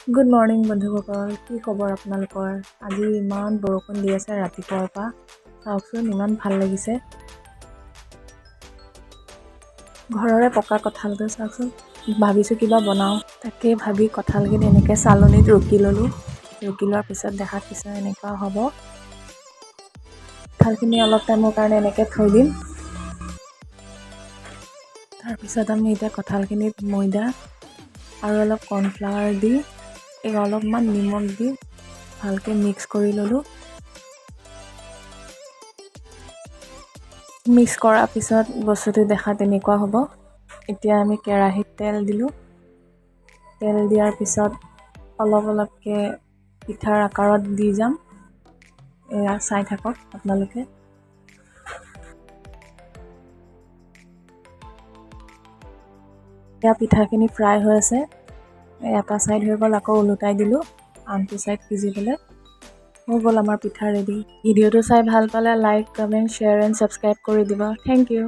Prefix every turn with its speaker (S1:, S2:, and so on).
S1: Good morning বন্ধুসকল, কি খবৰ আপোনালোকৰ? আজি ইমান বৰষুণ দি আছে ৰাতিপুৱাৰ পৰা। চাওকচোন, ইমান ভাল লাগিছে। ঘৰৰে পকা কঁঠালটো চাওকচোন। ভাবিছোঁ কিবা বনাওঁ, তাকে ভাবি কঁঠালখিনি এনেকৈ চালনীত ৰুকি ল'লোঁ। ৰুকি লোৱাৰ পিছত দেখাত পিছত এনেকুৱা হ'ব। কঁঠালখিনি অলপ টাইমৰ কাৰণে এনেকৈ থৈ দিম। তাৰপিছত আমি এতিয়া কঁঠালখিনিত ময়দা আৰু অলপ কৰ্ণফ্লাৱাৰ দি অলপমান নিমখ দি ভালকৈ মিক্স কৰি ল'লোঁ। মিক্স কৰাৰ পিছত বস্তুটো দেখাত এনেকুৱা হ'ব। এতিয়া আমি কেৰাহীত তেল দিলোঁ। তেল দিয়াৰ পিছত অলপ অলপকৈ পিঠাৰ আকাৰত দি যাম। এয়া চাই থাকক আপোনালোকে। এতিয়া পিঠাখিনি ফ্ৰাই হৈ আছে। এটা ছাইড হৈ গ'ল, আকৌ ওলোটাই দিলোঁ আনটো ছাইড সিজিবলৈ। হৈ গ'ল আমাৰ পিঠা ৰেডি। ভিডিঅ'টো চাই ভাল পালে like, comment, share and subscribe কৰি দিব। Thank U.